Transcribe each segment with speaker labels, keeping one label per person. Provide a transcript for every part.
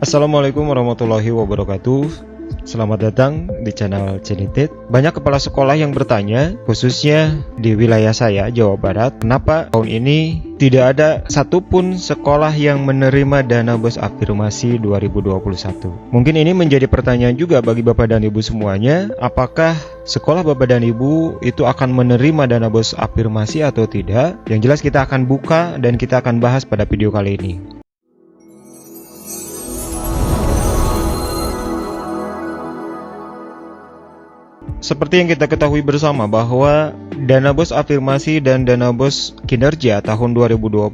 Speaker 1: Assalamualaikum warahmatullahi wabarakatuh. Selamat datang di channel Cenitit. Banyak kepala sekolah yang bertanya, khususnya di wilayah saya, Jawa Barat, kenapa tahun ini tidak ada satupun sekolah yang menerima dana bos afirmasi 2021. Mungkin ini menjadi pertanyaan juga bagi Bapak dan Ibu semuanya, apakah sekolah Bapak dan Ibu itu akan menerima dana bos afirmasi atau tidak? Yang jelas kita akan buka dan kita akan bahas pada video kali ini. Seperti yang kita ketahui bersama bahwa dana bos afirmasi dan dana bos kinerja tahun 2021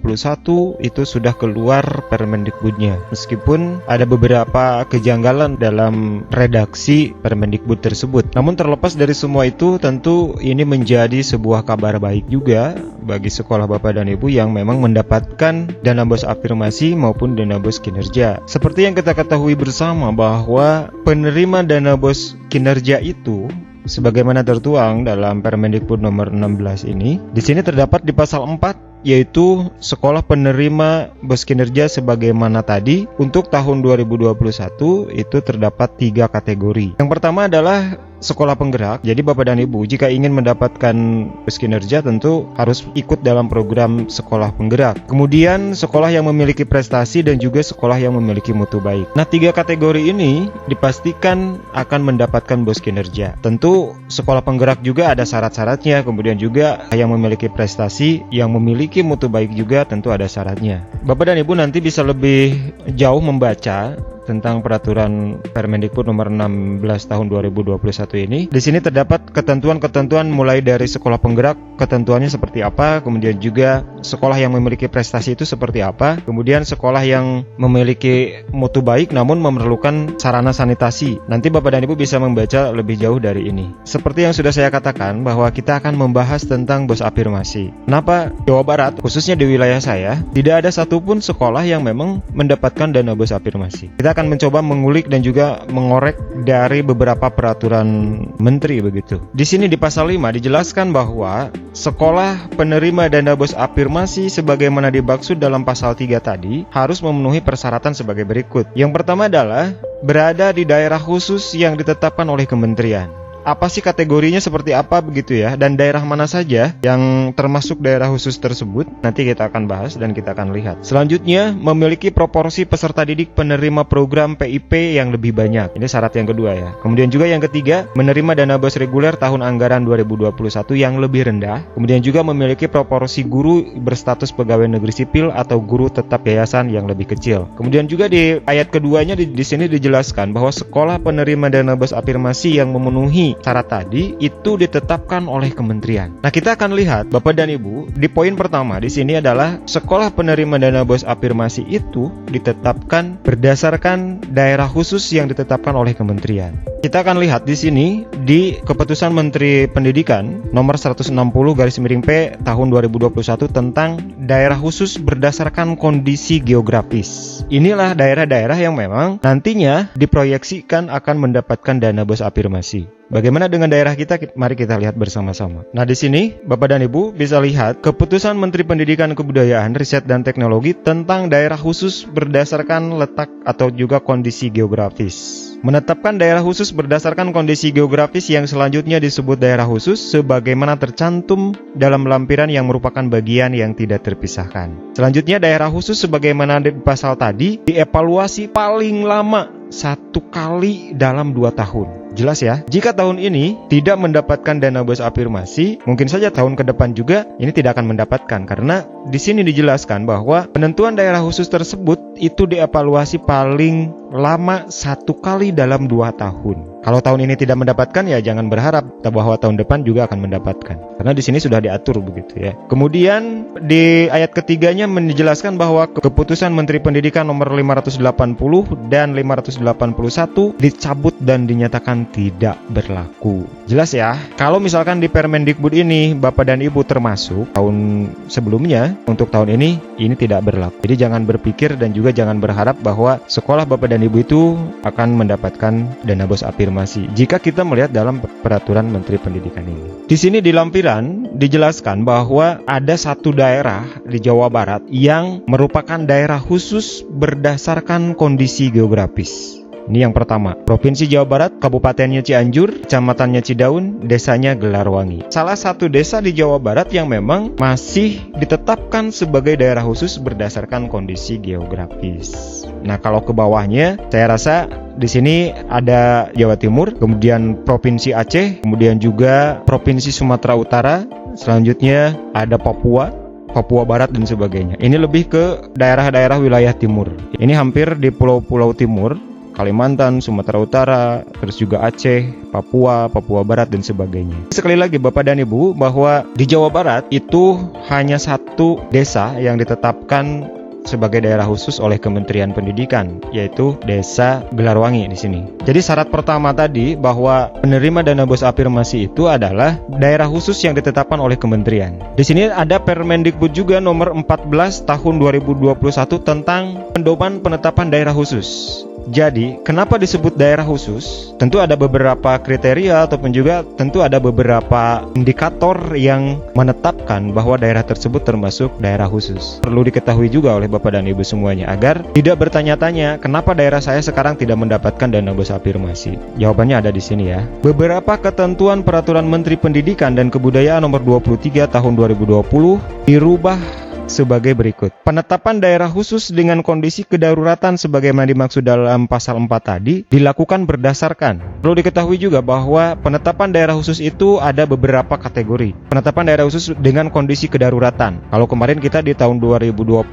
Speaker 1: itu sudah keluar Permendikbudnya. Meskipun ada beberapa kejanggalan dalam redaksi Permendikbud tersebut. Namun terlepas dari semua itu, tentu ini menjadi sebuah kabar baik juga bagi sekolah Bapak dan Ibu yang memang mendapatkan dana bos afirmasi maupun dana bos kinerja. Seperti yang kita ketahui bersama bahwa penerima dana bos kinerja itu sebagaimana tertuang dalam Permendikbud nomor 16 ini, di sini terdapat di pasal 4, yaitu sekolah penerima bos kinerja sebagaimana tadi. Untuk tahun 2021 itu terdapat 3 kategori. Yang pertama adalah sekolah penggerak. Jadi Bapak dan Ibu jika ingin mendapatkan bos kinerja tentu harus ikut dalam program sekolah penggerak. Kemudian sekolah yang memiliki prestasi dan juga sekolah yang memiliki mutu baik. Nah, 3 kategori ini dipastikan akan mendapatkan bos kinerja. Tentu sekolah penggerak juga ada syarat-syaratnya. Kemudian juga yang memiliki prestasi, yang memiliki mutu baik juga tentu ada syaratnya. Bapak dan Ibu nanti bisa lebih jauh membaca tentang peraturan Permendikbud nomor 16 tahun 2021 ini. Di sini terdapat ketentuan-ketentuan mulai dari sekolah penggerak, ketentuannya seperti apa, kemudian juga sekolah yang memiliki prestasi itu seperti apa, kemudian sekolah yang memiliki mutu baik namun memerlukan sarana sanitasi. Nanti Bapak dan Ibu bisa membaca lebih jauh dari ini. Seperti yang sudah saya katakan bahwa kita akan membahas tentang bos afirmasi. Kenapa Jawa Barat, khususnya di wilayah saya, tidak ada satupun sekolah yang memang mendapatkan dana bos afirmasi. Kita akan mencoba mengulik dan juga mengorek dari beberapa peraturan menteri begitu. Di sini di pasal 5 dijelaskan bahwa sekolah penerima dana bos afirmasi sebagaimana dimaksud dalam pasal 3 tadi harus memenuhi persyaratan sebagai berikut. Yang pertama adalah berada di daerah khusus yang ditetapkan oleh kementerian. Apa sih kategorinya seperti apa begitu ya, dan daerah mana saja yang termasuk daerah khusus tersebut, nanti kita akan bahas dan kita akan lihat. Selanjutnya, memiliki proporsi peserta didik penerima program PIP yang lebih banyak. Ini syarat yang kedua ya. Kemudian juga yang ketiga, menerima dana bos reguler tahun anggaran 2021 yang lebih rendah. Kemudian juga memiliki proporsi guru berstatus pegawai negeri sipil atau guru tetap yayasan yang lebih kecil. Kemudian juga di ayat keduanya di sini dijelaskan bahwa sekolah penerima dana bos afirmasi yang memenuhi syarat tadi itu ditetapkan oleh kementerian. Nah, kita akan lihat Bapak dan Ibu di poin pertama di sini adalah sekolah penerima dana bos afirmasi itu ditetapkan berdasarkan daerah khusus yang ditetapkan oleh kementerian. Kita akan lihat di sini di Keputusan Menteri Pendidikan nomor 160/P tahun 2021 tentang daerah khusus berdasarkan kondisi geografis. Inilah daerah-daerah yang memang nantinya diproyeksikan akan mendapatkan dana bos afirmasi. Bagaimana dengan daerah kita? Mari kita lihat bersama-sama. Nah, di sini Bapak dan Ibu bisa lihat Keputusan Menteri Pendidikan Kebudayaan, Riset dan Teknologi tentang daerah khusus berdasarkan letak atau juga kondisi geografis. Menetapkan daerah khusus berdasarkan kondisi geografis yang selanjutnya disebut daerah khusus sebagaimana tercantum dalam lampiran yang merupakan bagian yang tidak terpisahkan. Selanjutnya, daerah khusus sebagaimana di pasal tadi dievaluasi paling lama 1 kali dalam 2 tahun. Jelas ya, jika tahun ini tidak mendapatkan dana bos afirmasi, mungkin saja tahun ke depan juga ini tidak akan mendapatkan, karena di sini dijelaskan bahwa penentuan daerah khusus tersebut itu dievaluasi paling lama 1 kali dalam 2 tahun. Kalau tahun ini tidak mendapatkan, ya jangan berharap bahwa tahun depan juga akan mendapatkan, karena di sini sudah diatur begitu ya. Kemudian di ayat ketiganya menjelaskan bahwa Keputusan Menteri Pendidikan nomor 580 dan 581 dicabut dan dinyatakan tidak berlaku. Jelas ya. Kalau misalkan di Permendikbud ini Bapak dan Ibu termasuk tahun sebelumnya, untuk tahun ini tidak berlaku. Jadi jangan berpikir dan juga jangan berharap bahwa sekolah Bapak dan Ibu itu akan mendapatkan dana bos afirmasi. afirmasi jika kita melihat dalam peraturan Menteri Pendidikan ini. Di sini di lampiran dijelaskan bahwa ada satu daerah di Jawa Barat yang merupakan daerah khusus berdasarkan kondisi geografis. Ini yang pertama, Provinsi Jawa Barat, Kabupatennya Cianjur, Kecamatannya Cidaun, Desanya Gelarwangi. Salah satu desa di Jawa Barat yang memang masih ditetapkan sebagai daerah khusus berdasarkan kondisi geografis. Nah, kalau ke bawahnya, saya rasa di sini ada Jawa Timur, kemudian Provinsi Aceh, kemudian juga Provinsi Sumatera Utara, selanjutnya ada Papua Barat dan sebagainya. Ini lebih ke daerah-daerah wilayah timur. Ini hampir di pulau-pulau timur, Kalimantan, Sumatera Utara, terus juga Aceh, Papua Barat dan sebagainya. Sekali lagi Bapak dan Ibu, bahwa di Jawa Barat itu hanya satu desa yang ditetapkan sebagai daerah khusus oleh Kementerian Pendidikan, yaitu Desa Gelarwangi di sini. Jadi syarat pertama tadi bahwa penerima dana bos afirmasi itu adalah daerah khusus yang ditetapkan oleh kementerian. Di sini ada Permendikbud juga nomor 14 tahun 2021 tentang pedoman penetapan daerah khusus. Jadi, kenapa disebut daerah khusus? Tentu ada beberapa kriteria ataupun juga tentu ada beberapa indikator yang menetapkan bahwa daerah tersebut termasuk daerah khusus. Perlu diketahui juga oleh Bapak dan Ibu semuanya agar tidak bertanya-tanya kenapa daerah saya sekarang tidak mendapatkan dana bos afirmasi. Jawabannya ada di sini ya. Beberapa ketentuan Peraturan Menteri Pendidikan dan Kebudayaan nomor 23 tahun 2020 dirubah sebagai berikut. Penetapan daerah khusus dengan kondisi kedaruratan sebagaimana dimaksud dalam pasal 4 tadi dilakukan berdasarkan. Perlu diketahui juga bahwa penetapan daerah khusus itu ada beberapa kategori. Penetapan daerah khusus dengan kondisi kedaruratan. Kalau kemarin kita di tahun 2020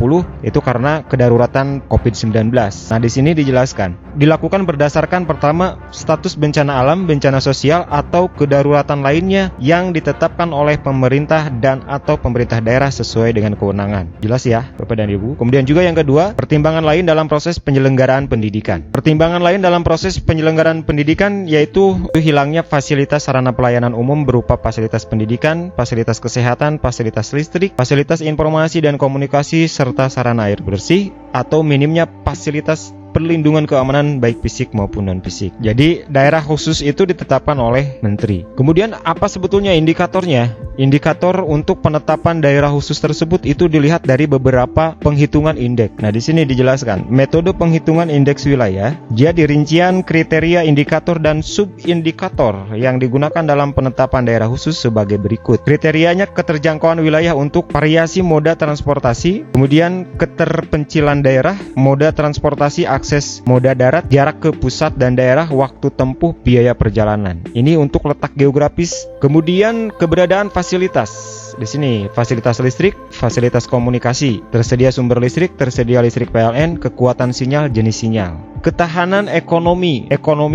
Speaker 1: itu karena kedaruratan COVID-19. Nah, di sini dijelaskan dilakukan berdasarkan pertama status bencana alam, bencana sosial atau kedaruratan lainnya yang ditetapkan oleh pemerintah dan atau pemerintah daerah sesuai dengan kewenangan. Jelas ya Bapak dan Ibu. Kemudian juga yang kedua, pertimbangan lain dalam proses penyelenggaraan pendidikan. Pertimbangan lain dalam proses penyelenggaraan pendidikan yaitu hilangnya fasilitas sarana pelayanan umum berupa fasilitas pendidikan, fasilitas kesehatan, fasilitas listrik, fasilitas informasi dan komunikasi serta sarana air bersih atau minimnya fasilitas perlindungan keamanan baik fisik maupun non-fisik. Jadi daerah khusus itu ditetapkan oleh menteri. Kemudian apa sebetulnya indikatornya? Indikator untuk penetapan daerah khusus tersebut itu dilihat dari beberapa penghitungan indeks. Nah, di sini dijelaskan metode penghitungan indeks wilayah. Jadi rincian kriteria indikator dan subindikator yang digunakan dalam penetapan daerah khusus sebagai berikut. Kriterianya keterjangkauan wilayah untuk variasi moda transportasi, kemudian keterpencilan daerah, moda transportasi akses moda darat, jarak ke pusat dan daerah, waktu tempuh, biaya perjalanan. Ini untuk letak geografis. Kemudian keberadaan fasilitas. Di sini fasilitas listrik, fasilitas komunikasi, tersedia sumber listrik, tersedia listrik PLN, kekuatan sinyal, jenis sinyal. Ketahanan ekonomi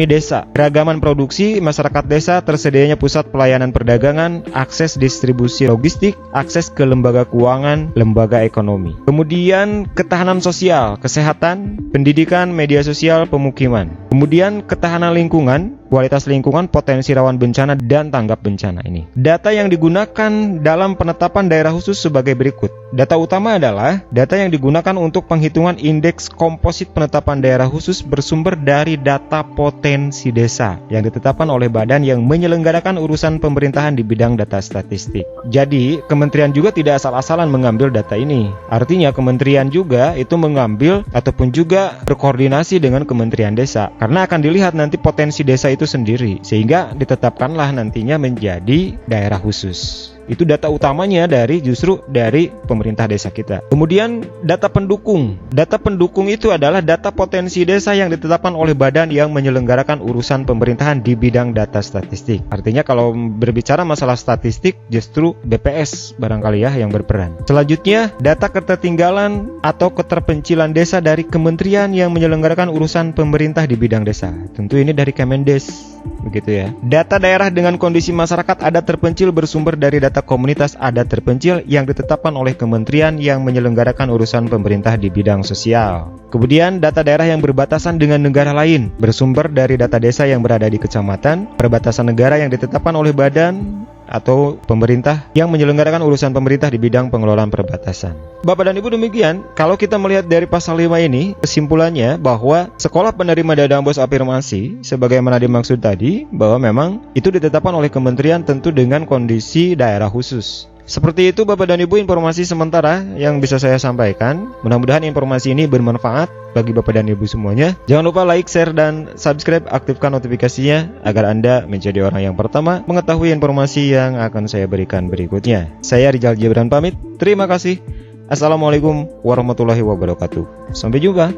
Speaker 1: desa, keragaman produksi masyarakat desa, tersedianya pusat pelayanan perdagangan, akses distribusi logistik, akses ke lembaga keuangan, lembaga ekonomi. Kemudian ketahanan sosial, kesehatan, pendidikan, media sosial, pemukiman. Kemudian ketahanan lingkungan, kualitas lingkungan, potensi rawan bencana dan tanggap bencana ini. Data yang digunakan dalam penetapan daerah khusus sebagai berikut. Data utama adalah data yang digunakan untuk penghitungan indeks komposit penetapan daerah khusus bersumber dari data potensi desa yang ditetapkan oleh badan yang menyelenggarakan urusan pemerintahan di bidang data statistik. Jadi, kementerian juga tidak asal-asalan mengambil data ini. Artinya, kementerian juga itu mengambil ataupun juga berkoordinasi dengan Kementerian Desa karena akan dilihat nanti potensi desa itu sendiri sehingga ditetapkanlah nantinya menjadi daerah khusus. Itu data utamanya justru dari pemerintah desa kita. Kemudian data pendukung. Data pendukung itu adalah data potensi desa yang ditetapkan oleh badan yang menyelenggarakan urusan pemerintahan di bidang data statistik. Artinya kalau berbicara masalah statistik justru BPS barangkali ya yang berperan. Selanjutnya data ketertinggalan atau keterpencilan desa dari kementerian yang menyelenggarakan urusan pemerintah di bidang desa. Tentu ini dari Kemendes. Begitu ya. Data daerah dengan kondisi masyarakat adat terpencil bersumber dari data komunitas adat terpencil yang ditetapkan oleh kementerian yang menyelenggarakan urusan pemerintah di bidang sosial. Kemudian data daerah yang berbatasan dengan negara lain bersumber dari data desa yang berada di kecamatan, perbatasan negara yang ditetapkan oleh badan atau pemerintah yang menyelenggarakan urusan pemerintah di bidang pengelolaan perbatasan. Bapak dan Ibu, demikian kalau kita melihat dari pasal 5 ini, kesimpulannya bahwa sekolah penerima dana bos afirmasi sebagaimana dimaksud tadi, bahwa memang itu ditetapkan oleh kementerian tentu dengan kondisi daerah khusus. Seperti itu Bapak dan Ibu informasi sementara yang bisa saya sampaikan. Mudah-mudahan informasi ini bermanfaat bagi Bapak dan Ibu semuanya. Jangan lupa like, share, dan subscribe, aktifkan notifikasinya agar Anda menjadi orang yang pertama mengetahui informasi yang akan saya berikan berikutnya. Saya Rizal Jebran pamit, terima kasih. Assalamualaikum warahmatullahi wabarakatuh. Sampai jumpa.